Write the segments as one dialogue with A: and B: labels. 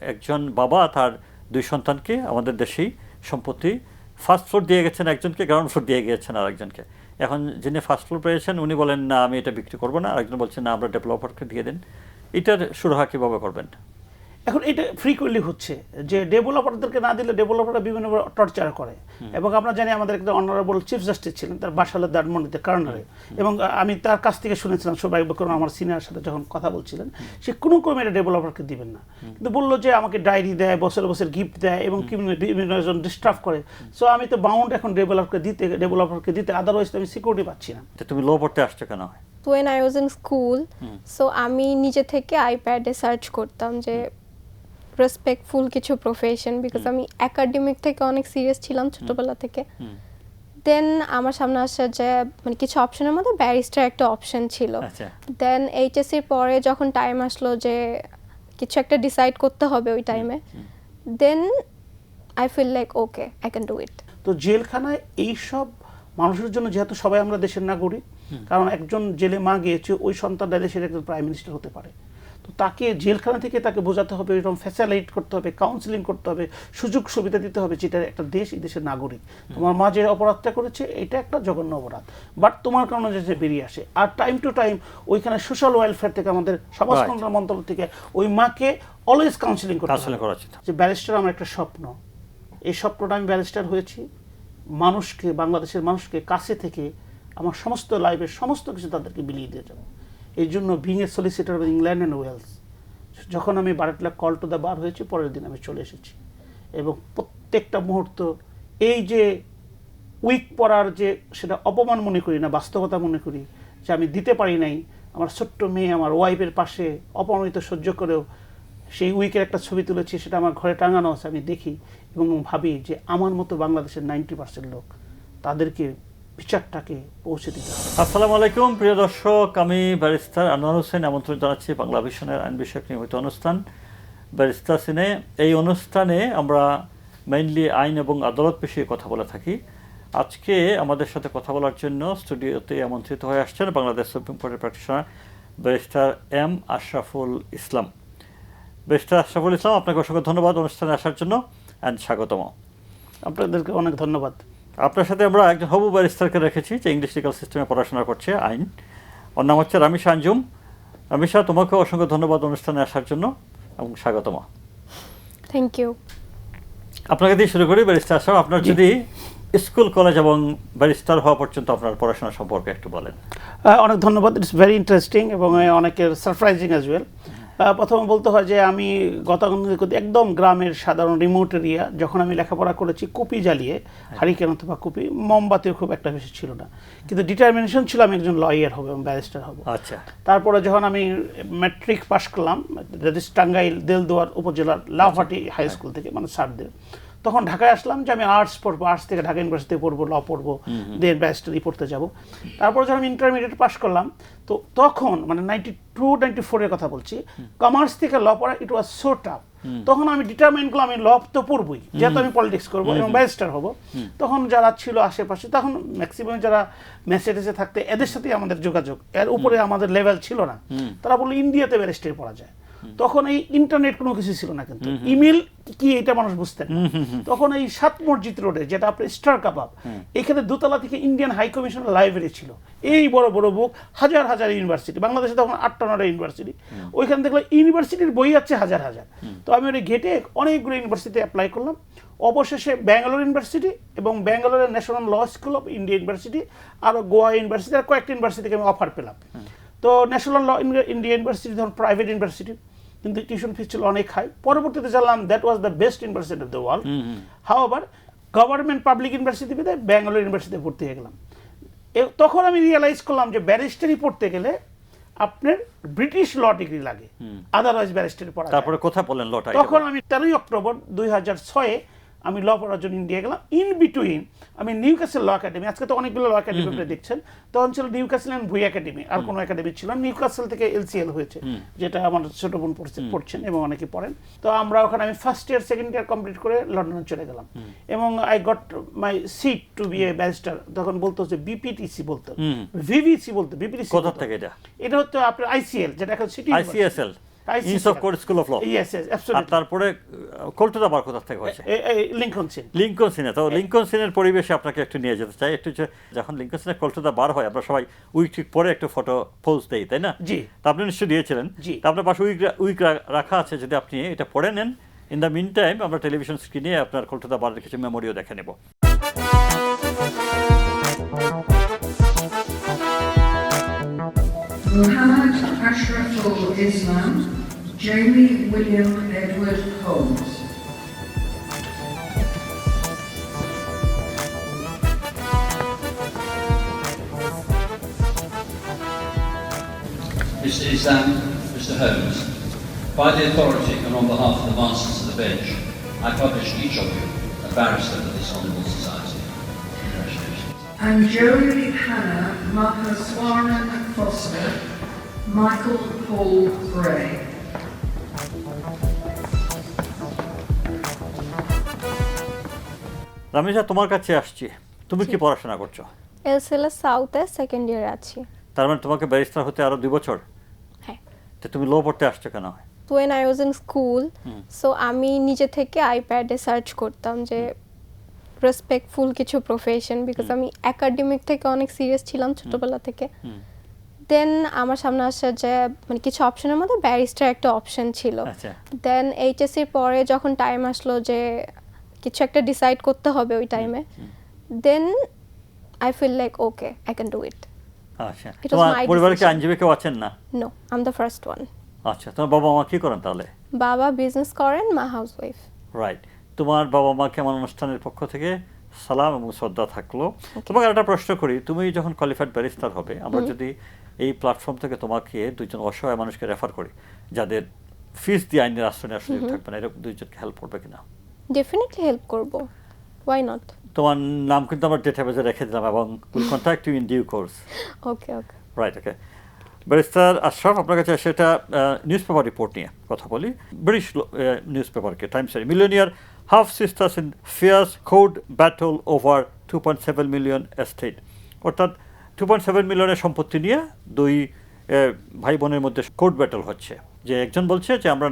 A: একজন বাবা তার দুই সন্তানকে আমাদের দেশেই সম্পত্তি ফার্স্ট ফ্লোর দিয়ে গেছেন, একজনকে গ্রাউন্ড ফ্লোর দিয়ে গিয়েছেন আর একজনকে। এখন যিনি ফার্স্ট ফ্লোর পেয়েছেন উনি বলেন না আমি এটা বিক্রি করবো না, আরেকজন বলছেন না আমরা ডেভেলপারকে দিয়ে দেন। এটার সুরাহা কীভাবে করবেন?
B: এখন এটা ফ্রিকুয়েন্টলি হচ্ছে যে ডেভেলপারদেরকে না দিলে ডেভেলপাররা বিভিন্ন টর্চার করে। এবং আমরা জানি আমাদের একটা অনারেবল চিফ জাস্টিস ছিলেন, তার বাসা হলো ধানমন্ডিতে কর্নারে, এবং আমি তার কাছ থেকে শুনেছিলাম সৌভাগ্য বকরম আমার সিনিয়র সাথে যখন কথা বলছিলেন, সে কোনো ক্রমে এটা ডেভেলপারকে দিবেন না, কিন্তু বললো যে আমাকে ডায়েরি দেয়, বছর বছর গিফট দেয় এবং বিভিন্ন জন ডিস্টার্ব করে। সো আমি তো বাউন্ড এখন ডেভেলপারকে দিতে, আদারওয়াইজ আমি সিকিউরিটি পাচ্ছি না।
A: তুমি ল পড়তে আসছো কেন?
C: When I was in school, so আমি নিজে থেকে আইপ্যাডে সার্চ করতাম যে রেসপেক্টফুল কিছু প্রফেশন, বিকজ আমি একাডেমিক থেকে অনেক সিরিয়াস ছিলাম ছোটবেলা থেকে। দেন আমার সামনে আসে যে মানে কিছু অপশনের মধ্যে ব্যারিস্টার একটা অপশন ছিল। দেন এইচএসসির পরে যখন টাইম আসলো যে কিছু একটা ডিসাইড করতে হবে ওই টাইমে, then I feel like okay I can do it.
B: তো জেলখানায় এইসব মানুষের জন্য, যেহেতু সবাই আমরা দেশের নাগরিক, কারণ একজন জেলে মা গিয়েছে ওই সন্তানটা দেশের একজন প্রাইম মিনিস্টার হতে পারে, তো তাকে জেলখানা থেকে তাকে বোঝাতে হবে, এরকম ফ্যাসিলিটেট করতে হবে, কাউন্সিলিং করতে হবে, সুযোগ সুবিধা দিতে হবে, যেটা একটা দেশ, এই দেশের নাগরিক। তোমার মা যে অপরাধটা করেছে এটা একটা জঘন্য অপরাধ, বাট তোমার কারণে যে বেরিয়ে আসে। আর টাইম টু টাইম ওইখানে সোশ্যাল ওয়েলফেয়ার থেকে, আমাদের সমাজ কল্যাণ মন্ত্রণালয় থেকে ওই মাকে অলওয়েজ কাউন্সিলিং করতে হবে যে ব্যারিস্টার আমার একটা স্বপ্ন, এই স্বপ্নটা আমি ব্যারিস্টার হয়েছি, মানুষকে, বাংলাদেশের মানুষকে কাছে থেকে আমার সমস্ত লাইফের সমস্ত কিছু তাদেরকে বিলিয়ে দিয়ে যাবো। এই জন্য being a solicitor of England and Wales, যখন আমি 12 লাখ কল টু দ্য বার হয়েছি, পরের দিন আমি চলে এসেছি। এবং প্রত্যেকটা মুহূর্ত এই যে উইক পড়ার যে সেটা অপমান মনে করি না, বাস্তবতা মনে করি যে আমি দিতে পারি নাই। আমার ছোট্ট মেয়ে আমার ওয়াইফের পাশে অপমানিত সহ্য করেও সেই উইকের একটা ছবি তুলেছি, সেটা আমার ঘরে টাঙানো আছে, আমি দেখি এবং ভাবি যে আমার মতো বাংলাদেশের 90% লোক, তাদেরকে বিচারটাকে পৌঁছে দিতে হবে।
A: আসসালামু আলাইকুম প্রিয় দর্শক, আমি ব্যারিস্টার আনোয়ার হোসেন আমন্ত্রণ জানাচ্ছি বাংলা ভিশনের আইন বিষয়ক নিয়মিত অনুষ্ঠান ব্যারিস্টার সিনে। এই অনুষ্ঠানে আমরা মেইনলি আইন এবং আদালত বিষয়ে কথা বলে থাকি। আজকে আমাদের সাথে কথা বলার জন্য স্টুডিওতে আমন্ত্রিত হয়ে আসছেন বাংলাদেশ সুপ্রিম কোর্টের practitioner barrister M Ashraful Islam. Barrister Ashraful Islam, আপনাকে অসংখ্য ধন্যবাদ অনুষ্ঠানে আসার জন্য অ্যান্ড স্বাগতম।
B: আপনাদেরকে অনেক ধন্যবাদ।
A: আপনার সাথে আমরা একজন হবু ব্যারিস্টারকে রেখেছি যে ইংলিশ লিগাল সিস্টেমে পড়াশোনা করছে, আইন। ওর নাম হচ্ছে রামিশা আঞ্জুম। রামিশা, তোমাকেও অসংখ্য ধন্যবাদ অনুষ্ঠানে আসার জন্য এবং স্বাগতম।
C: Thank you.
A: আপনাকে দিয়ে শুরু করি ব্যারিস্টার সাহেব, আপনার যদি স্কুল, কলেজ এবং ব্যারিস্টার হওয়া পর্যন্ত আপনার পড়াশোনা সম্পর্কে একটু বলেন।
B: অনেক ধন্যবাদ, ইটস ভেরি ইন্টারেস্টিং এবং অনেকের সারপ্রাইজিং অ্যাজ ওয়েল। প্রথমে বলতে হয় যে আমি গতানুগতিক একদম গ্রামের সাধারণ রিমোট এরিয়া, যখন আমি লেখাপড়া করেছি কুপি জ্বালিয়ে, হারিকেন অথবা কুপি, মোমবাতিও খুব একটা বেশি ছিল না, কিন্তু ডিটারমিনেশন ছিল আমি একজন লয়ার হব এবং ব্যারিস্টার হব।
A: আচ্ছা।
B: তারপরে যখন আমি ম্যাট্রিক পাস করলাম টাঙ্গাইল দেলদুয়ার উপজেলার লাউহাটি হাই স্কুল থেকে, মানে স্যারদের, তখন ঢাকায় আসলাম যে আমি আর্টস পড়বো, আর্টস থেকে ঢাকা ইউনিভার্সিটিতে পড়বো, ল পড়বো, দেন ব্যারিস্টারি পড়তে যাব। তারপর যখন আমি ইন্টারমিডিয়েট পাস করলাম, তো তখন মানে 92-94-এর কথা বলছি, কমার্স থেকে ল পড়া ইট ওয়াজ সো টাফ। তখন আমি ডিটারমাইন করলাম আমি ল তো পড়বই, যেহেতু আমি পলিটিক্স করবো এবং ব্যারিস্টার হব। তখন যারা ছিল আশেপাশে, তখন ম্যাক্সিমাম যারা মেসেজে থাকতে, এদের সাথেই আমাদের যোগাযোগ, এর উপরে আমাদের লেভেল ছিল না। তারা বললো ইন্ডিয়াতে ব্যারিস্টারি পড়া যায়। তখন এই ইন্টারনেট কোনো কিছু ছিল না, কিন্তু ইমেল কি এটা মানুষ বুঝতেন না। তখন এই 7 মসজিদ রোডে, যেটা আপনার স্টার কাবাব, এখানে দোতলা থেকে ইন্ডিয়ান হাই কমিশনের লাইব্রেরি ছিল, এই বড় বড় বুক, হাজার হাজার ইউনিভার্সিটি, বাংলাদেশে তখন 8টা-9টা ইউনিভার্সিটি, ওইখান থেকে ইউনিভার্সিটির বই আছে হাজার হাজার। তো আমি ওই গেটে অনেকগুলো ইউনিভার্সিটিতে অ্যাপ্লাই করলাম। অবশেষে ব্যাঙ্গালোর ইউনিভার্সিটি এবং ব্যাঙ্গালোরের national law school of India university, আরও গোয়া ইউনিভার্সিটি, আর কয়েকটা ইউনিভার্সিটি থেকে আমি অফার পেলাম। তো ন্যাশনাল ল ইন্ডিয়া ইউনিভার্সিটি ধরুন প্রাইভেট ইউনিভার্সিটি, কিন্তু টিউশন ফিস ছিল অনেক হাই। পরবর্তীতে জানলাম that was the best university of the world. However government public ইউনিভার্সিটিতে ব্যাঙ্গালোর ইউনিভার্সিটিতে ভর্তি হয়ে গেলাম। তখন আমি রিয়েলাইজ করলাম যে ব্যারিস্টারি পড়তে গেলে আপনার ব্রিটিশ ল ডিগ্রি লাগে, আদারওয়াইজ ব্যারিস্টারি পড়া।
A: তারপরে কোথায় পড়লেন লটা?
B: তখন আমি 13 অক্টোবর 2006-এ আমি ল পড়ার জন্য ইন্ডিয়া গেলাম। ইন বিটুইন আমি নিউক্যাসল ল একাডেমি, আজকে তো অনেকগুলো ল একাডেমি আপনি দেখছেন, তখন ছিল নিউক্যাসল অ্যান্ড ভুই একাডেমি, আর কোনো একাডেমি ছিল না। নিউক্যাসল থেকে এলসিএল হয়েছে, যেটা আমার ছোট বোন পড়ছেন এবং অনেকে পড়েন। তো আমরা ওখানে আমি first year second year complete করে লন্ডনে চলে গেলাম এবং I got my seat to be a barrister. তখন বলতো যে বিপিটিসি বলতো, ভিভিসি বলতো, বিপিটিসি।
A: কোথা থেকে এটা?
B: এটা হচ্ছে আপনার আইসিএল, যেটা এখন city,
A: ICSL, inns of court school of law.
B: Yes yes absolutely.
A: আর তারপরে কলকাতা বার কোথা থেকে হয়েছে?
B: Lincoln scene.
A: লিঙ্কন সিনে। তো লিঙ্কন সিনের পরিবেশে আপনাকে একটু নিয়ে যেতে চাই। একটু যখন লিঙ্কন সিনে কলকাতা বার হয় আমরা সবাই উইক পরে একটু ফটো পোজ দেই, তাই না?
B: জি।
A: তা আপনি নিশ্চয়ই দিয়েছিলেন।
B: জি।
A: তা আপনার পাশে উইক রাখা আছে, যদি আপনি এটা পড়ে নেন। ইন দ্য মিন টাইম আমরা টেলিভিশন স্ক্রিনে আপনার কলকাতা বারের কিছু মেমোরিও দেখে নেব।
D: Muhammad Ashraful Islam, Jamie William Edward Holmes.
E: Mr. Islam, Mr. Holmes, by the authority and on behalf of the Masters of the Bench, I publish each of you a barrister for this honourable society. Congratulations.
D: And Joey Hannah Mahaswaran Foster, Michael Paul Gray.
A: Ramiza, তোমার কাছে আসছি। তুমি কি পড়াশোনা করছো?
C: এলসিএলএস সাউথে second ইয়ারে আছি।
A: তার মানে তোমাকে ব্যারিস্টার হতে আরো 2 বছর।
C: হ্যাঁ।
A: তো তুমি ল পড়তে আসছো কেন?
C: when I was in school, so আমি নিজে থেকে আইপ্যাডে সার্চ করতাম যে রেসপেক্টফুল কিছু প্রফেশন, বিকজ আমি একাডেমিক থেকে অনেক সিরিয়াস ছিলাম ছোটবেলা থেকে। দেন আমার সামনে আসে যে মানে কিছু অপশনের মধ্যে ব্যারিস্টার একটা অপশন ছিল। দেন এইচএসসির পরে যখন টাইম আসলো যে কিছু একটা ডিসাইড করতে হবে ওই টাইমে, then I feel like okay I can do it.
A: আচ্ছা, তোমার পরিবারে কি আইনজীবী কেউ আছেন না?
C: No, I am the first one.
A: আচ্ছা, তোমার বাবা মা কি করেন তাহলে?
C: বাবা বিজনেস করেন, মা হাউসওয়াইফ।
A: রাইট। তোমার বাবা মাকে আমার অনুষ্ঠানের পক্ষ থেকে সালাম এবং শ্রদ্ধা থাকলো। তোমাকে একটা প্রশ্ন করি, তুমি যখন কোয়ালিফাইড ব্যারিস্টার হবে, আমরা যদি এই প্ল্যাটফর্ম থেকে তোমাকে 2জন অসহায় মানুষকে রেফার করি যাদের ফিস দিয়ে আইনের আশ্রয় নেওয়ার সুযোগ থাকবে না, এরকম 2জনকে হেল্প করবে কিনা?
C: ডেফিনেটলি হেল্প করব, ওয়াই নট।
A: তোমার নাম কিন্তু আমরা ডেটাবেজে রেখে দিলাম এবং will contact you in due course.
C: Okay okay,
A: right. Okay, barrister Ashraf, আপনার কাছে সেটা নিউজ পেপার রিপোর্ট নিয়ে কথা বলি। ব্রিটিশ নিউজ পেপারকে টাইমসের millionaire half sisters in fierce court battle over 2.7 million estate, অর্থাৎ 2.7 মিলিয়নের সম্পত্তি নিয়ে 2 ভাই বোনের মধ্যে কোর্ট ব্যাটল হচ্ছে। যে একজন বলছে যে আমরা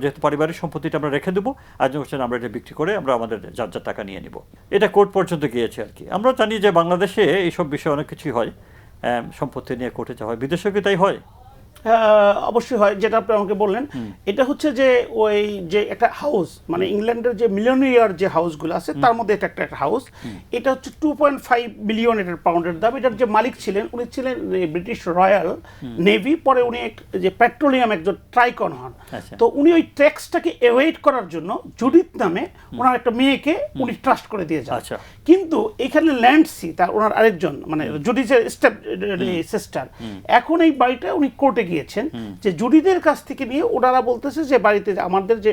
A: যেহেতু পারিবারিক সম্পত্তিটা আমরা রেখে দেবো, একজন বলছেন আমরা এটা বিক্রি করে আমরা আমাদের যার যার টাকা নিয়ে নিব। এটা কোর্ট পর্যন্ত গিয়েছে আর কি। আমরা জানি যে বাংলাদেশে এইসব বিষয়ে অনেক কিছুই হয়, সম্পত্তি নিয়ে কোর্টে যাওয়া হয়। বিদেশেও কি তাই হয়?
B: অবশ্যই হয়, যেটা আপনি আমাকে বললেন। এটা হচ্ছে যে ওই যে একটা হাউস, মানে ইংল্যান্ডের যে মিলিয়নিয়ার যে হাউসগুলো আছে তার মধ্যে এটা একটা হাউস। এটা হচ্ছে 2.5 বিলিয়ন এটার পাউন্ডের দাম। এটার যে মালিক ছিলেন উনি ছিলেন ব্রিটিশ রয়্যাল নেভি, পরে উনি যে পেট্রোলিয়াম একজন ট্রাইকন হন। তো উনি ওই ট্যাক্সটাকে এভয়েড করার জন্য জুডিথ নামে ওনার একটা মেয়েকে উনি ট্রাস্ট করে দিয়ে যান। কিন্তু এখানে ল্যান্ডসি তার ওনার আরেকজন মানে জুডিথের সিস্টার, এখন এই বাড়িটা উনি কোর্টে গিয়েছেন যে জুডিদের কাছ থেকে নিয়ে ওনারা বলতেছে যে বাড়িতে আমাদের যে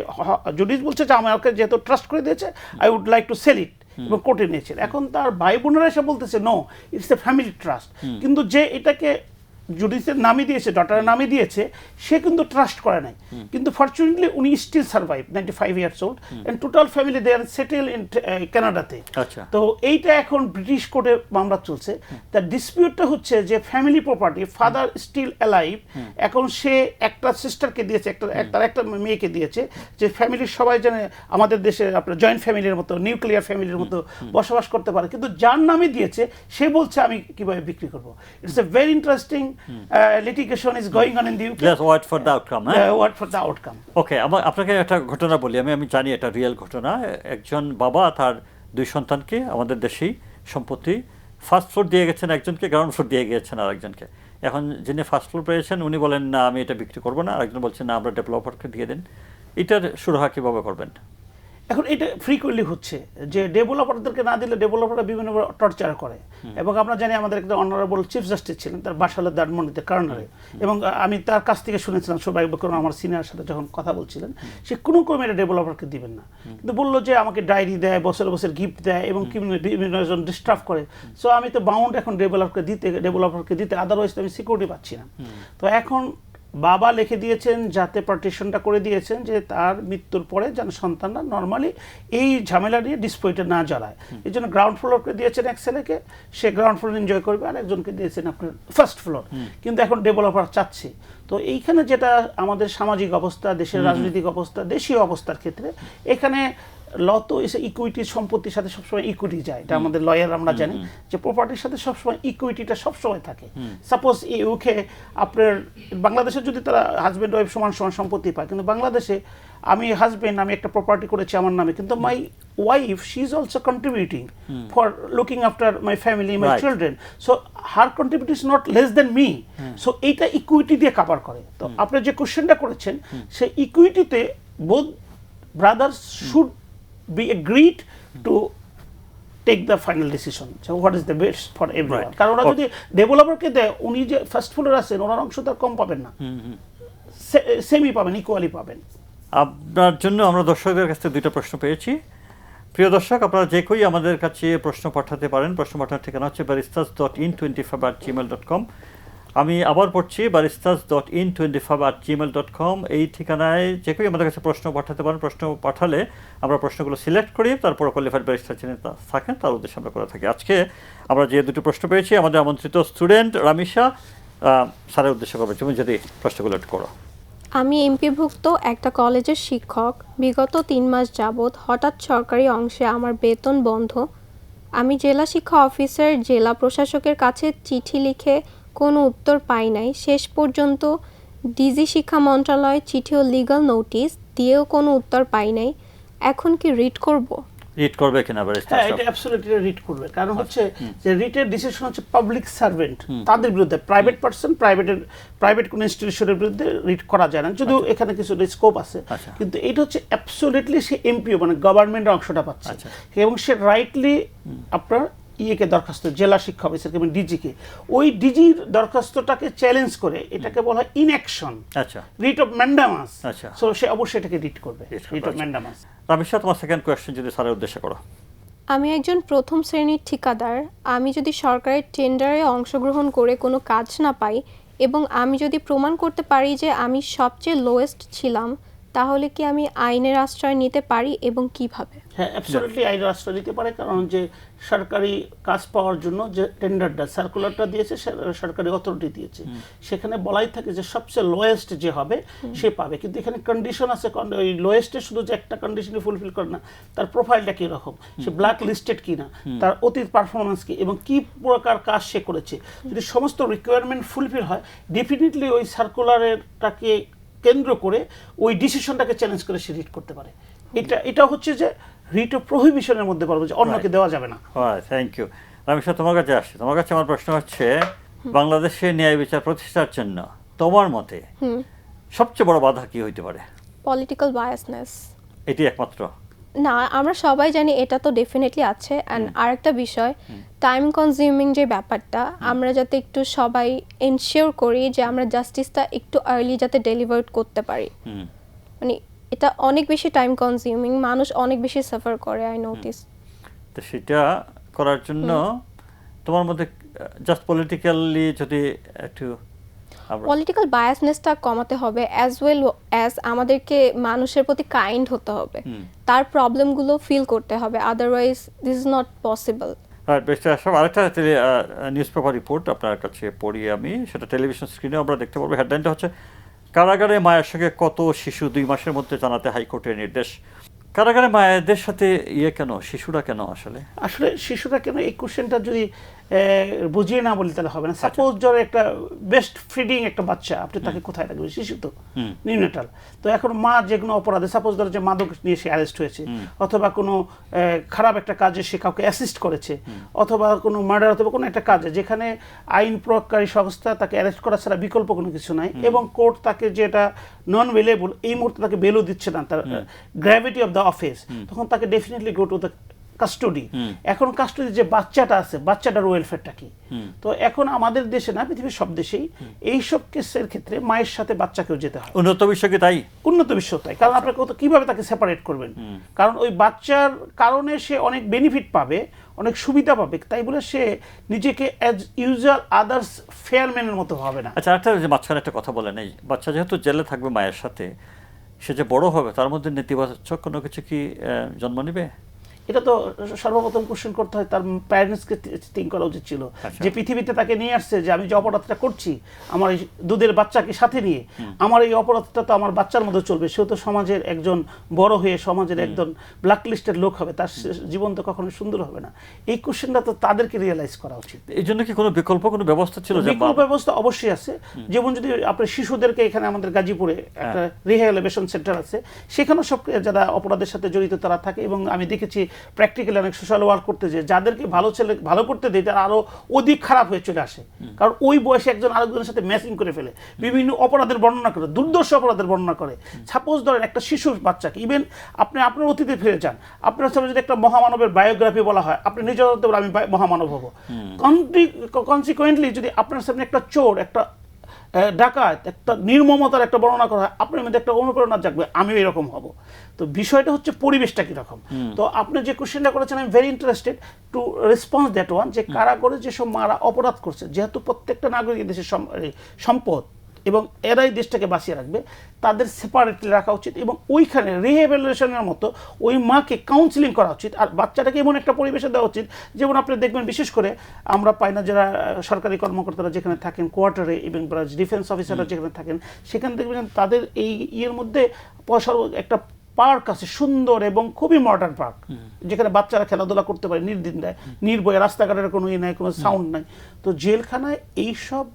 B: জুডিস বলছে যে আমাকে যেহেতু ট্রাস্ট করে দিয়েছে I would like to sell it, এবং কোর্টে নিয়েছেন। এখন তার ভাই বোনেরা এসে বলতেছে no, it's a family trust. কিন্তু যে এটাকে জুডিসের নামে দিয়েছে, ডটারের নামে দিয়েছে, সে কিন্তু ট্রাস্ট করে নাই। কিন্তু ফরচুনেটলি উনি still survive, 95 years old, and total family they are settle in কানাডাতে। তো এইটা এখন ব্রিটিশ কোর্টে মামলা চলছে। তার ডিসপিউটটা হচ্ছে যে family property, father still alive, এখন সে একটা সিস্টারকে দিয়েছে, তার একটা মেয়েকে দিয়েছে, যে ফ্যামিলির সবাই জানে আমাদের দেশে আপনার জয়েন্ট ফ্যামিলির মতো, নিউক্লিয়ার ফ্যামিলির মতো বসবাস করতে পারে। কিন্তু যার নামে দিয়েছে সে বলছে আমি কিভাবে বিক্রি করবো। It's a very interesting litigation is going on in the UK.
A: Let's wait for the outcome.
D: Wait for the outcome.
A: Okay, আপনাকে একটা ঘটনা বলি। আমি জানি এটা রিয়েল ঘটনা। একজন বাবা তার 2 সন্তানকে আমাদের দেশেই সম্পত্তি ফার্স্ট ফ্লোর দিয়ে গেছেন, একজনকে গ্রাউন্ড ফ্লোর দিয়ে গিয়েছেন আরেকজনকে। এখন যিনি ফার্স্ট ফ্লোর পেয়েছেন উনি বলেন না আমি এটা বিক্রি করবো না, আরেকজন বলছেন না আমরা ডেভেলপারকে দিয়ে দেন। এটার সুরাহা কীভাবে করবেন?
B: এখন এটা ফ্রিকুয়েন্টলি হচ্ছে যে ডেভেলপারদেরকে না দিলে ডেভেলপাররা বিভিন্ন টর্চার করে। এবং আমরা জানি আমাদের একটা অনারেবল চিফ জাস্টিস ছিলেন, তার বাসা হলো ধানমন্ডিতে কর্নারে, এবং আমি তার কাছ থেকে শুনেছিলাম সবাই বকরম আমার সিনিয়র সাথে যখন কথা বলছিলেন, সে কোনো ক্রমে এটা ডেভেলপারকে দিবেন না। কিন্তু বললো যে আমাকে ডায়েরি দেয়, বছর বছর গিফট দেয়, এবং বিভিন্ন জন ডিস্টার্ব করে। সো আমি তো বাউন্ড এখন ডেভেলপারকে দিতে, আদারওয়াইজ আমি সিকিউরিটি পাচ্ছি না। তো এখন বাবা লিখে দিয়েছেন যাতে পার্টিশনটা করে দিয়েছেন যে তার মৃত্যুর পরে যেন সন্তানরা নর্মালি এই ঝামেলা নিয়ে ডিসপিউটে না জড়ায়, এই জন্য গ্রাউন্ড ফ্লোরকে দিয়েছেন এক ছেলেকে, সে গ্রাউন্ড ফ্লোর এনজয় করবে, আর একজনকে দিয়েছেন আপনার ফার্স্ট ফ্লোর। কিন্তু এখন ডেভেলপার চাচ্ছে, তো এইখানে যেটা আমাদের সামাজিক অবস্থা, দেশের রাজনৈতিক অবস্থা, দেশীয় অবস্থার ক্ষেত্রে এখানে ল তো এসে ইকুইটি, সম্পত্তির সাথে সবসময় ইকুইটি যায়, এটা আমাদের লয়ার আমরা জানি যে প্রপার্টির সাথে সবসময় ইকুইটিটা সবসময় থাকে। সাপোজ ইউকে আপনার বাংলাদেশে যদি তারা হাজব্যান্ড ওয়াইফ সমান সমান সম্পত্তি পায়, কিন্তু বাংলাদেশে আমি হাজব্যান্ড, আমি একটা প্রপার্টি করেছি আমার নামে, কিন্তু my wife she is also contributing for looking after my family, my children, so her contribution not less than me, so এইটা ইকুইটি দিয়ে কাভার করে। তো আপনি যে কোশ্চেনটা করেছেন, সেই ইকুইটিতে both brothers should be agreed to take the final decision, so what is the best for everyone, কারণ ওরা যদি ডেভেলপারকে দেয়, উনি যে ফার্স্ট ফ্লোরে আছেন ওনার অংশ তার কম পাবেন না, সেমই পাবেন, ইকুয়ালি পাবেন।
A: আপনার জন্য আমরা দর্শকদের কাছ থেকে 2টা প্রশ্ন পেয়েছি। প্রিয় দর্শক, আপনারা যে কেউই আমাদের কাছে প্রশ্ন পাঠাতে পারেন। প্রশ্ন পাঠানোর ঠিকানা হচ্ছে baristas.in25@gmail.com। আমি আবার পড়ছি, baristas.in25@gmail.com। এই ঠিকানায় যে কেউই আমাদের কাছে প্রশ্ন পাঠাতে পারেন। প্রশ্ন পাঠালে আমরা প্রশ্নগুলো সিলেক্ট করি, তারপর কোয়ালিফাইড ব্যারিস্টার যিনি থাকেন তার উদ্দেশ্যে আমরা করে থাকি। আজকে আমরা যে 2টি প্রশ্ন পেয়েছি, আমাদের আমন্ত্রিত স্টুডেন্ট রামিশা স্যারের উদ্দেশ্য করবে, তুমি যদি প্রশ্নগুলো একটু করো।
C: আমি এমপিভুক্ত একটা কলেজের শিক্ষক। বিগত 3 মাস যাবৎ হঠাৎ সরকারি অংশে আমার বেতন বন্ধ। আমি জেলা শিক্ষা অফিসার, জেলা প্রশাসকের কাছে চিঠি লিখে কোনো উত্তর পাই নাই। শেষ পর্যন্ত ডিজি শিক্ষা মন্ত্রণালয় চিঠি ও লিগ্যাল নোটিশ দিয়েও কোনো উত্তর পাই নাই। এখন কি রিট করব?
A: রিট করবে কিনা ব্যারিস্টার?
B: হ্যাঁ, এটা অ্যাবসলিউটলি রিট করবে, কারণ হচ্ছে যে রিটের ডিসিশন হচ্ছে পাবলিক সার্ভেন্ট তাদের বিরুদ্ধে, প্রাইভেট পারসন, প্রাইভেট কোন ইনস্টিটিউশনের বিরুদ্ধে রিট করা যায় না, যদিও এখানে কিছু স্কোপ আছে, কিন্তু এটা হচ্ছে অ্যাবসলিউটলি সে এমপিও মানে গভর্নমেন্টের অংশটা পাচ্ছে, এবং সে রাইটলি আপনার ইয়েকে দরখাস্ত, জেলা শিক্ষা অফিসারকে এবং ডিজিকে, ওই ডিজির দরখাস্তটাকে চ্যালেঞ্জ করে এটাকে বলা হয় inaction, writ of mandamus. So সে অবশ্যই এটাকে রিট করবে, রিট অফ ম্যান্ডামাস।
A: রামিশা, তোমার সেকেন্ড কোয়েশ্চেন যদি স্যারের উদ্দেশ্য করো।
C: আমি একজন প্রথম শ্রেণীর ঠিকাদার। আমি যদি সরকারের টেন্ডারে অংশগ্রহণ করে কোনো কাজ না পাই এবং আমি যদি প্রমাণ করতে পারি যে আমি সবচেয়ে লোয়েস্ট ছিলাম, তাহলে কি আমি আইনের আশ্রয় নিতে পারি এবং কিভাবে?
B: হ্যাঁ, অ্যাবসলিউটলি আইনের আশ্রয় নিতে পারে, কারণ যে সরকারি কাজ পাওয়ার জন্য যে টেন্ডারটা, সার্কুলারটা দিয়েছে, সরকারি অথরিটি দিয়েছে, সেখানে বলাই থাকে যে সবচেয়ে লোয়েস্ট যে হবে সে পাবে, কিন্তু এখানে কন্ডিশন আছে। ওই লোয়েস্টে শুধু যে একটা কন্ডিশনে ফুলফিল করে না, তার প্রোফাইলটা কীরকম, সে ব্ল্যাক লিস্টেড কিনা, তার অতীত পারফরমেন্স কি এবং কী প্রকার কাজ সে করেছে, যদি সমস্ত রিকোয়ারমেন্ট ফুলফিল হয়, ডেফিনেটলি ওই সার্কুলারটাকে কেন্দ্র করে ওই ডিসিশনটাকে চ্যালেঞ্জ করে সে রিট করতে পারে। এটা হচ্ছে যে রিট অফ প্রহিবিশনের মধ্যে পড়বে, যে অন্যকে দেওয়া যাবে না।
A: Thank you Ramisha. তোমার কাছে আসছে, তোমার কাছে আমার প্রশ্ন হচ্ছে, বাংলাদেশে ন্যায় বিচার প্রতিষ্ঠার জন্য তোমার মতে সবচেয়ে বড় বাধা কি হইতে পারে?
C: Political biasness.
A: এটি একমাত্র
C: না, আমরা সবাই জানি এটা তো ডেফিনেটলি আছে। অ্যান্ড আরেকটা বিষয়, টাইম কনজিউমিং যে ব্যাপারটা, আমরা যাতে একটু সবাই এনশিওর করি যে আমরা জাস্টিসটা একটু আর্লি যাতে ডেলিভার করতে পারি। মানে এটা অনেক বেশি টাইম কনজিউমিং, মানুষ অনেক বেশি সাফার করে, আই নোটিস।
A: তো সেটা করার জন্য তোমার মধ্যে জাস্ট পলিটিক্যালি যদি একটু
C: পলিটিক্যাল বায়াসনেসটা কমাতে হবে, অ্যাজ ওয়েল অ্যাজ আমাদেরকে মানুষের প্রতি কাইন্ড হতে হবে, তার প্রবলেমগুলো ফিল করতে হবে, otherwise this is not possible.
A: আরেকটা নিউজ পেপার রিপোর্ট আপনার কাছে পড়ি আমি, সেটা টেলিভিশন স্ক্রিনে আমরা দেখতে পারবো। হেডলাইনটা হচ্ছে, কারাগারে মায়ের সঙ্গে কত শিশু 2 মাসের মধ্যে জানাতে হাইকোর্টের নির্দেশ। কারাগারে মায়েদের সাথে কেন, শিশুরা কেন? আসলে
B: শিশুরা কেন, এই কোশ্চেনটা যদি বুঝিয়ে না বলি তাহলে হবে না। সাপোজ ধরো একটা বেস্ট ফিডিং একটা বাচ্চা, আপনি তাকে কোথায় রাখবেন? শিশু তো নিউনেটাল। তো এখন মা যে কোনো অপরাধে, সাপোজ ধরো যে মাদক নিয়ে সে অ্যারেস্ট হয়েছে, অথবা কোনো খারাপ একটা কাজে সে কাউকে অ্যাসিস্ট করেছে, অথবা কোনো মার্ডার, অথবা কোনো একটা কাজে যেখানে আইন প্রয়োগকারী সংস্থা তাকে অ্যারেস্ট করা ছাড়া বিকল্প কোনো কিছু নাই, এবং কোর্ট তাকে যেটা নন বেলেবল, এই মুহূর্তে তাকে বেলও দিচ্ছে না, তার গ্র্যাভিটি অফ দ্য অফেন্স, তখন তাকে definitely go to the custody, এখন কাস্টডি যে বাচ্চাটা আছে, বাচ্চাটার ওয়েলফেয়ারটা কি। তো এখন আমাদের দেশে না, পৃথিবীর সব দেশেই এইসব কেসের ক্ষেত্রে মায়ের সাথে বাচ্চাকেও যেতে হয়।
A: উন্নত বিশ্ব কি তাই?
B: উন্নত বিশ্ব তাই, কারণ আপনাকে কিভাবে তাকে সেপারেট করবেন, কারণ ওই বাচ্চার কারণে সে অনেক বেনিফিট পাবে, অনেক সুবিধা পাবে, তাই বলে সে নিজেকে অ্যাজ ইউজুয়াল আদার্স ফেয়ারম্যানের মতো হবে না।
A: আচ্ছা, একটা যে মাঝখানে একটা কথা বলেন, এই বাচ্চা যেহেতু জেলে থাকবে মায়ের সাথে, সে যে বড় হবে তার মধ্যে নেতিবাচক কোনো কিছু কি জন্ম নেবে?
B: এটা তো সর্বপ্রথম কোশ্চেন করতে হয় তার প্যারেন্টসকে থিঙ্ক করা উচিত ছিল, যে পৃথিবীতে তাকে নিয়ে আসছে, যে আমি যে অপরাধটা করছি আমার এই দুধের বাচ্চাকে সাথে নিয়ে, আমার এই অপরাধটা তো আমার বাচ্চার মধ্যে চলবে, সেও তো সমাজের একজন বড় হয়ে সমাজের একজন ব্ল্যাক লিস্টের লোক হবে, তার জীবন তো কখনো সুন্দর হবে না। এই কোশ্চেনটা তো তাদেরকে রিয়েলাইজ করা উচিত।
A: এই জন্য কি কোনো বিকল্প কোনো ব্যবস্থা ছিল?
B: বিকল্প ব্যবস্থা অবশ্যই আছে, যেমন যদি আপনার শিশুদেরকে, এখানে আমাদের গাজীপুরে একটা রিহ্যাবিলিটেশন সেন্টার আছে, সেখানেও সব যারা অপরাধের সাথে জড়িত তারা থাকে, এবং আমি দেখেছি প্র্যাকটিক্যালি অনেক সোশ্যাল ওয়ার্ক করতে, যে যাদেরকে ভালো ছেলে ভালো করতে দেয় তারা আরো অধিক খারাপ হয়ে চলে আসে, কারণ ওই বয়সে একজন আরেকজনের সাথে ম্যাচিং করে ফেলে, বিভিন্ন অপরাধের বর্ণনা করে, দুর্দর্শ অপরাধের বর্ণনা করে। সাপোজ ধরেন একটা শিশুর বাচ্চাকে, ইভেন আপনি আপনার অতীতে ফিরে যান, আপনার সামনে যদি একটা মহামানবের বায়োগ্রাফি বলা হয়, আপনি নিজের আমি মহামানব হব, কনসিকুয়েন্টলি যদি আপনার সামনে একটা চোর, একটা ডাকাত, একটা নির্মমতার একটা বর্ণনা করা হয়, আপনার মধ্যে একটা অনুপ্রেরণা জাগবে, আমিও এরকম হব। তো বিষয়টা হচ্ছে পরিবেশটা কীরকম। তো আপনি যে কোশ্চেনটা করেছেন, আমি very interested to response that one, যে কারাগারে যেসব মারা অপরাধ করছে, যেহেতু প্রত্যেকটা নাগরিক দেশের সম্পদ এবং এরাই দেশটাকে বাঁচিয়ে রাখবে, তাদের সেপারেটলি রাখা উচিত, এবং ওইখানে রিহ্যাবিলিটেশনের মতো ওই মাকে কাউন্সিলিং করা উচিত, আর বাচ্চাটাকে এমন একটা পরিবেশে দেওয়া উচিত, যেমন আপনি দেখবেন বিশেষ করে আমরা পাই না, যারা সরকারি কর্মকর্তারা যেখানে থাকেন কোয়ার্টারে, এবং ডিফেন্স অফিসাররা যেখানে থাকেন, সেখানে দেখবেন তাদের এই ইয়ের মধ্যে একটা পার্ক আছে, সুন্দর এবং খুবই মডার্ন পার্ক, যেখানে বাচ্চারা খেলাধুলা করতে পারে নির্দ্বিধায়, নির্ভয়ে, রাস্তাঘাটের কোনো ইয়ে নাই, কোনো সাউন্ড নাই। তো জেলখানায় এইসব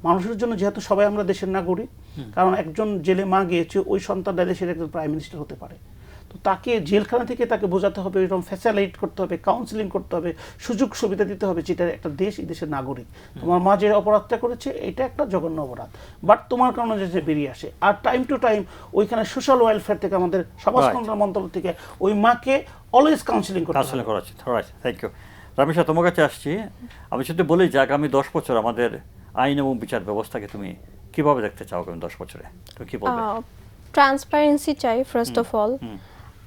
B: মানুষের জন্য, যেহেতু সবাই আমরা দেশের নাগরিক, কারণ একজন জেলে মা গিয়েছে, ওই সন্তানটা দেশের একজন প্রাইম মিনিস্টার হতে পারে, তো তাকে জেলখানা থেকে তাকে বোঝাতে হবে, এরকম ফ্যাসিলিটেট করতে হবে, কাউন্সিলিং করতে হবে, সুযোগ সুবিধা দিতে হবে, যেটা একটা দেশ, এই দেশের নাগরিক, তোমার মা যে অপরাধটা করেছে এটা একটা জঘন্য অপরাধ, বাট তোমার কারণে যে বেরিয়ে আসে। আর টাইম টু টাইম ওইখানে সোশ্যাল ওয়েলফেয়ার থেকে, আমাদের সমাজ কল্যাণ মন্ত্রণালয় থেকে ওই মাকে অলওয়েজ কাউন্সিলিং করা উচিত।
A: Thank you. রামেশা, তোমার কাছে আসছি। আমি শুধু বলি যে আগামী 10 বছর আমাদের আইন এবং বিচার ব্যবস্থাকে তুমি কিভাবে দেখতে চাও আগামী 10 বছরে? তুমি কি বলবে?
C: ট্রান্সপারেন্সি চাই ফার্স্ট অফ অল,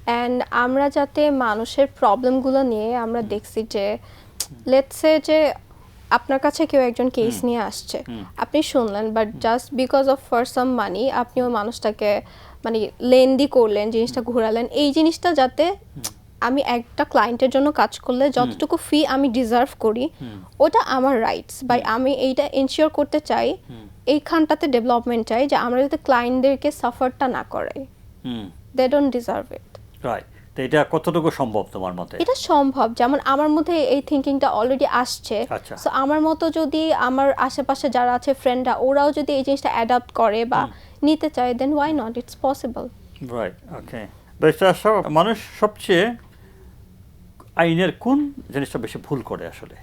C: অ্যান্ড আমরা যাতে মানুষের প্রবলেমগুলো নিয়ে, আমরা দেখছি যে লেটস সে যে আপনার কাছে কেউ একজন কেস নিয়ে আসছে, আপনি শুনলেন, but just because of for some money আপনি ওই মানুষটাকে মানে লেন্দি করলেন, জিনিসটা ঘোরালেন। এই জিনিসটা যাতে, আমি একটা ক্লায়েন্টের জন্য কাজ করলে যতটুকু ফি আমি ডিজার্ভ করি, ওটা আমার রাইটস, বাই আমি এইটা এনশিওর করতে চাই, এইখানটাতে ডেভেলপমেন্ট চাই, যে আমরা যাতে ক্লায়েন্টদেরকে সাফারটা না করাই, they don't deserve it.
A: Right. তো এটা কতটুকু সম্ভব তোমার মতে?
C: এটা সম্ভব, যেমন আমার মধ্যে এই থিঙ্কিংটা অলরেডি আসছে, সো আমার মতো যদি আমার আশেপাশে যারা আছে ফ্রেন্ডরা, ওরাও যদি এই জিনিসটা অ্যাডাপ্ট করে বা নিতে চায়, then why not, it's possible.
A: Right, okay. মানুষ সবচেয়ে আইনের কোন জিনিসটা বেশি ভুল করে আসলে?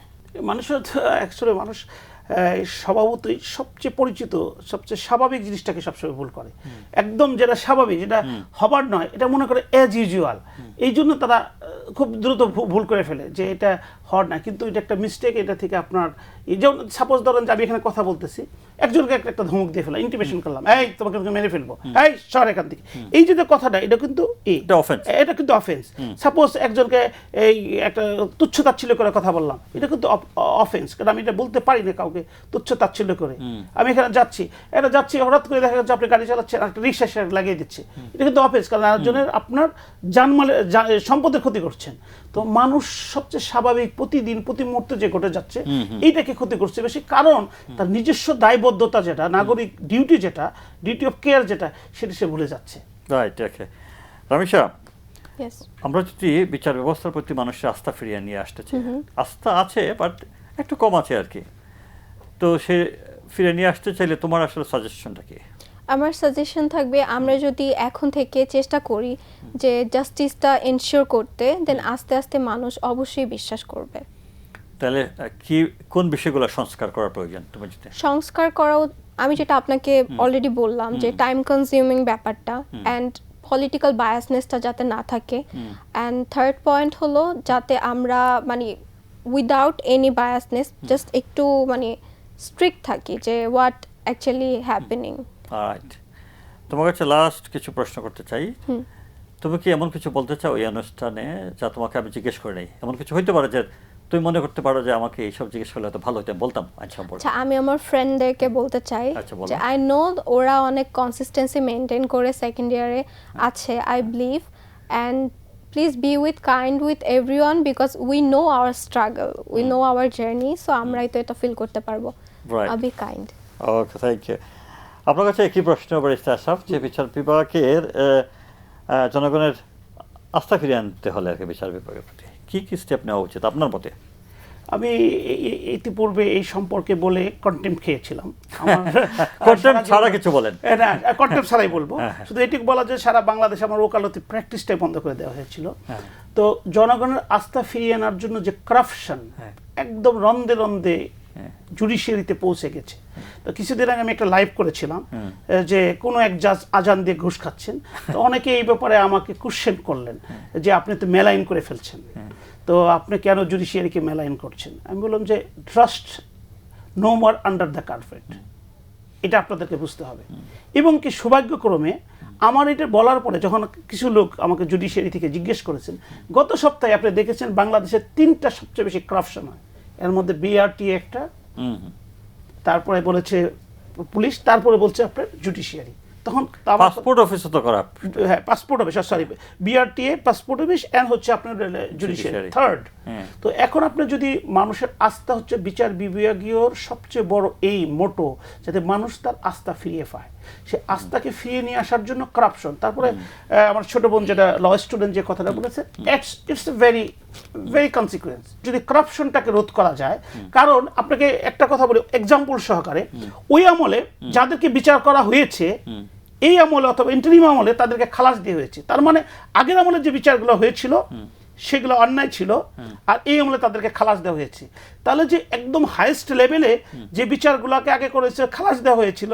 B: মানুষের অ্যাকচুয়ালি মানুষ স্বভাবতই সবচেয়ে পরিচিত, সবচেয়ে স্বাভাবিক জিনিসটাকে সবসময় ভুল করে, একদম যেটা স্বাভাবিক, যেটা হবার নয়, এটা মনে করে অ্যাজ ইউজুয়াল। এই জন্য তারা খুব দ্রুত ভুল করে ফেলে, যে এটা হওয়ার না, কিন্তু এটা একটা মিস্টেক। এটা থেকে আপনার যেমন সাপোজ ধরেন যে আমি এখানে কথা বলতেছি, একজনকে একটা ধমক দিয়ে ফেলা, ইন্টিমেশন করলাম, এই তোমাকে মেরে ফেলবো, এই সর এখান থেকে, এই যে কথাটা, এটা কিন্তু এটা কিন্তু অফেন্স। সাপোজ একজনকে এই একটা তুচ্ছ-তাচ্ছিল্য করে কথা বললাম, এটা কিন্তু অফেন্স, কারণ আমি এটা বলতে পারি না কাউকে তুচ্ছ-তাচ্ছিল্য করে। আমি এখানে যাচ্ছি হঠাৎ করে দেখা যাচ্ছে আপনি গাড়ি চালাচ্ছেন, একটা রিক্সা লাগিয়ে দিচ্ছে, এটা কিন্তু অফেন্স, কারণ একজনের আপনার জানমালের সম্পদের ক্ষতি করছেন। তো মানুষ সবচেয়ে স্বাভাবিক, প্রতিদিন প্রতি মুহূর্তে যে ঘটে যাচ্ছে, এইটাকে ক্ষতি করছে বেশি, কারণ তার নিজস্ব দায়বদ্ধতা যেটা, নাগরিক ডিউটি যেটা, ডিউটি অফ কেয়ার যেটা, সেটা সে ভুলে যাচ্ছে।
A: রাইট, ওকে। রামেশা, আমরা যদি বিচার ব্যবস্থার প্রতি মানুষের আস্থা ফিরিয়ে নিয়ে আসতে চাই, আস্থা আছে বাট একটু কম আছে আর কি, তো সে ফিরে নিয়ে আসতে চাইলে তোমার আসলে সাজেশনটা কি?
C: আমার সাজেশন থাকবে, আমরা যদি এখন থেকে চেষ্টা করি যে জাস্টিসটা এনশিওর করতে, দেন আস্তে আস্তে মানুষ অবশ্যই বিশ্বাস করবে।
A: তাহলে কি কোন বিষয়গুলো সংস্কার করার প্রয়োজন তুমি যেটা?
C: সংস্কার করাও, আমি যেটা আপনাকে অলরেডি বললাম, যে টাইম কনজিউমিং ব্যাপারটা, অ্যান্ড পলিটিক্যাল বায়াসনেসটা যাতে না থাকে, অ্যান্ড থার্ড পয়েন্ট হলো যাতে আমরা মানে উইদাউট এনি বায়াসনেস জাস্ট একটু মানে স্ট্রিক্ট থাকি যে হোয়াট অ্যাকচুয়ালি হ্যাপেনিং।
A: রাইট, তোমার কাছে লাস্ট কিছু প্রশ্ন করতে চাই। তুমি কি এমন কিছু বলতে চাও এই অনুষ্ঠানে যা তোমাকে আমি জিজ্ঞেস করে নেই? এমন কিছু হইতে পারে যে তুমি মনে করতে পারো যে আমাকে এইসব জিজ্ঞেস করলে তো ভালো হতো, বলতাম আইন সম্পর্কে।
C: আচ্ছা, আমি আমার ফ্রেন্ডদেরকে বলতে চাই
A: আচ্ছা, বলো।
C: যে আই নো ওরা অনেক কনসিস্টেন্সি মেনটেন করে সেকেন্ড ইয়ারে আছে, I believe, and please be with kind with everyone because we know our struggle, we know our journey, so আমরাই তো এটা ফিল করতে পারবো।
A: Right.
C: Be kind.
A: Okay, thank you. আপনার কাছে একই প্রশ্ন ব্যারিস্টার আশরাফ, যে বিচার বিভাগের জনগণের আস্থা ফিরিয়ে আনতে হলে আর কি বিচার বিভাগের প্রতি কি কি স্টেপ নেওয়া উচিত আপনার মতে?
B: আমি ইতিপূর্বে এই সম্পর্কে বলে কন্টেম্প খেয়েছিলাম।
A: কন্টেম্প ছাড়া কিছু বলেন
B: না, কন্টেম্প ছাড়াই বলবো, শুধু এটুকু বলা যে সারা বাংলাদেশে আমার ওকালতি প্র্যাকটিসটাই বন্ধ করে দেওয়া হয়েছিল। তো জনগণের আস্থা ফিরিয়ে আনার জন্য যে করাপশন একদম রন্দে রন্দে জুডিশিয়ারিতে পৌঁছে গেছে। তো কিছুদিন আগে আমি একটা লাইভ করেছিলাম যে কোনো এক জাজ আজান দিয়ে ঘুষ খাচ্ছেন, তো অনেকে এই ব্যাপারে আমাকে কোশ্চেন করলেন যে আপনি তো মেলাইন করে ফেলছেন, তো আপনি কেন জুডিশিয়ারিকে মেলাইন করছেন? আমি বললাম যে trust no more under the carpet, এটা আপনাদেরকে বুঝতে হবে। এবং কি সৌভাগ্যক্রমে আমার এটা বলার পরে যখন কিছু লোক আমাকে জুডিশিয়ারি থেকে জিজ্ঞেস করেছেন, গত সপ্তাহে আপনি দেখেছেন বাংলাদেশের 3টা সবচেয়ে বেশি করাপশন হয়, এর মধ্যে বিআরটি একটা, তারপরে বলেছে পুলিশ, তারপরে বলছে আপনার জুডিশিয়ারি। তখন
A: পাসপোর্ট অফিসে তো করাপ,
B: হ্যাঁ passport office, sorry BRTA, passport office, and হচ্ছে আপনার জুডিশিয়ারি থার্ড। তো এখন আপনি যদি মানুষের আস্থা হচ্ছে বিচার বিভাগীয় সবচেয়ে বড় এই মোটো, যাতে মানুষ তার আস্থা ফিরিয়ে পায়, সে আস্থাকে ফিরিয়ে নিয়ে আসার জন্য করাপশন। তারপরে আমার ছোট বোন যেটা ল স্টুডেন্ট যে কথাটা বলেছে, ইটস ভেরি ভেরি কনসিকুয়েন্স যদি কারাপশনটাকে রোধ করা যায়। কারণ আপনাকে একটা কথা বলি এক্সাম্পল সহকারে, ওই আমলে যাদেরকে বিচার করা হয়েছে এই আমলে অথবা ইন্টারিম আমলে তাদেরকে খালাস দিয়ে হয়েছে, তার মানে আগের আমলে যে বিচারগুলো হয়েছিল সেগুলো অন্যায় ছিল, আর এই আমলে তাদেরকে খালাস দেওয়া হয়েছে। তাহলে যে একদম হাইয়েস্ট লেভেলে যে বিচারগুলোকে আগে করেছিল খালাস দেওয়া হয়েছিল,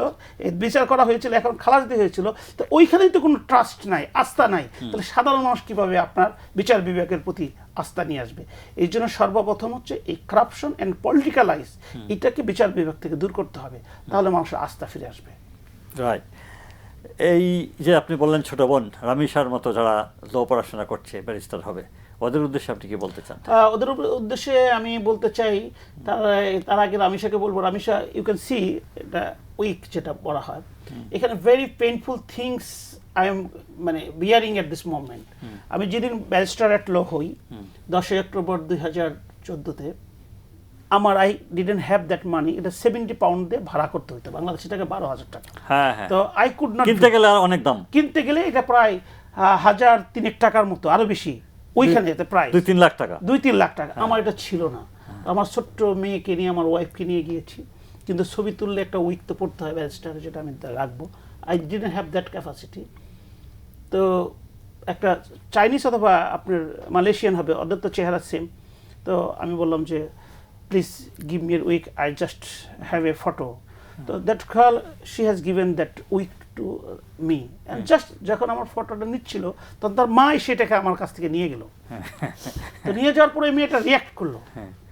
B: বিচার করা হয়েছিল এখন খালাস দেওয়া হয়েছিল, তো ওইখানেই তো কোনো ট্রাস্ট নাই, আস্থা নাই, তাহলে সাধারণ মানুষ কীভাবে আপনার বিচার বিভাগের প্রতি আস্থা নিয়ে আসবে? এই জন্য সর্বপ্রথম হচ্ছে এই কারাপশন অ্যান্ড পলিটিক্যালাইজ, এটাকে বিচার বিভাগ থেকে দূর করতে হবে, তাহলে মানুষের আস্থা ফিরে আসবে।
A: রাইট। এই যে আপনি বললেন ছোট বোন রামিসার মতো যারা ল পড়াশোনা করছে ব্যারিস্টার হবে, ওদের উদ্দেশ্যে আপনি কি বলতে চান?
B: ওদের উদ্দেশ্যে আমি বলতে চাই, তার আগে রামিসাকে বলবো, রামিসা ইউ ক্যান সি এটা উইক যেটা বলা হয়, এখানে very painful things I am মানে বিয়ারিং এট দিস মোমেন্ট। আমি যেদিন ব্যারিস্টার অ্যাট ল হই 10 অক্টোবর 2014-তে, আমার I didn't have that money, এটা 70 পাউন্ড দিয়ে ভাড়া করতে হতো, বাংলাদেশি টাকা 12,000 টাকা।
A: হ্যাঁ হ্যাঁ,
B: তো আই কুড নট,
A: কিনতে গেলে আর অনেক দাম,
B: কিনতে গেলে এটা প্রায় 1,003 টাকার মতো, আরো বেশি ওইখানে, প্রায়
A: 2-3 লাখ টাকা,
B: 2-3 লাখ টাকা। আমার এটা ছিল না, আমার ছোট্ট মেয়েকে নিয়ে আমার ওয়াইফকে নিয়ে গিয়েছি, কিন্তু ছবি তুললে একটা উইক তো পড়তে হয় ব্যারিস্টারে, যেটা আমি রাখবো, I didn't have that capacity. তো একটা চাইনিজ অথবা আপনার মালয়েশিয়ান হবে, ওদের তো চেহারা সেম। তো আমি বললাম যে please give me a week, I just have a photo. তো that girl she has given that week to me, and just যখন আমার ফটোটা নিচ্ছিল তখন তার মা সেটাকে আমার কাছ থেকে নিয়ে গেল। তো নিয়ে যাওয়ার পরে মেয়েটা রিয়াক্ট করলো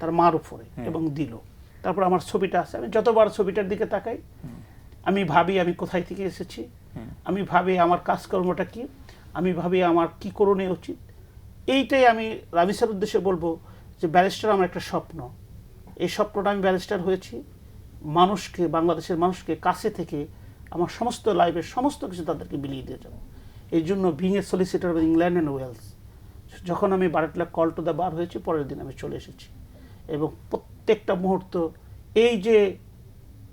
B: তার মার উপরে এবং দিল। তারপর আমার ছবিটা আছে, আমি যতবার ছবিটার দিকে তাকাই আমি ভাবি আমি কোথায় থেকে এসেছি, আমি ভাবি আমার কাজকর্মটা কি, আমি ভাবি আমার কি করণীয় উচিত। এইটাই আমি রামিসার উদ্দেশ্যে বলবো যে ব্যারিস্টার আমার একটা স্বপ্ন, এই স্বপ্নটা আমি ব্যারিস্টার হয়েছি মানুষকে, বাংলাদেশের মানুষকে কাছে থেকে আমার সমস্ত লাইফের সমস্ত কিছু তাদেরকে বিলিয়ে দিয়ে যাবো। এই জন্য being a solicitor of England and Wales, যখন আমি বারেটলা কল টু দ্য বার হয়েছি পরের দিন আমি চলে এসেছি, এবং প্রত্যেকটা মুহূর্ত এই যে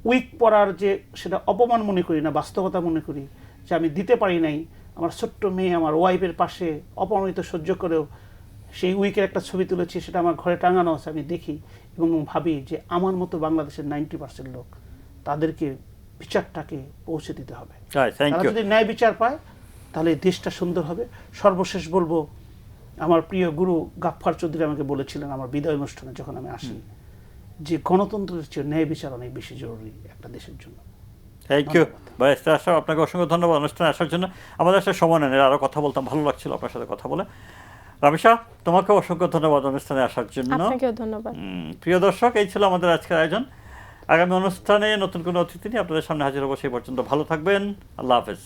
B: উইক পড়ার যে সেটা অপমান মনে করি না, বাস্তবতা মনে করি যে আমি দিতে পারি নাই। আমার ছোট্ট মেয়ে আমার ওয়াইফের পাশে অপমানিত সহ্য করেও সেই উইকের একটা ছবি তুলেছি, সেটা আমার ঘরে টাঙানো আছে, আমি দেখি এবং ভাবি যে আমার মতো বাংলাদেশের 90% লোক, তাদেরকে বিচারটাকে পৌঁছে দিতে হবে। তারা যদি ন্যায় বিচার পায় তাহলে দেশটা সুন্দর হবে। সর্বশেষ বলবো, আমার প্রিয় গুরু গাফফার চৌধুরী আমাকে বলেছিলেন আমার বিদায় অনুষ্ঠানে যখন আমি আসি, যে গণতন্ত্রের চেয়ে ন্যায় বিচার অনেক বেশি জরুরি একটা দেশের জন্য।
A: থ্যাংক ইউ ব্যারিস্টার আশরাফ, আপনাকে অসংখ্য ধন্যবাদ অনুষ্ঠানে আসার জন্য। আমাদের একটা সময় নেন, আরও কথা বলতাম, ভালো লাগছিল আপনার সাথে কথা বলে। রামিসা, তোমাকে অসংখ্য ধন্যবাদ অনুষ্ঠানে আসার জন্য।
C: আপনাকেও ধন্যবাদ।
A: প্রিয় দর্শক, এই ছিল আমাদের আজকের আয়োজন। আগামী অনুষ্ঠানে নতুন কোনো অতিথি নিয়ে আপনাদের সামনে হাজির হবো। সেই পর্যন্ত ভালো থাকবেন। আল্লাহ হাফেজ।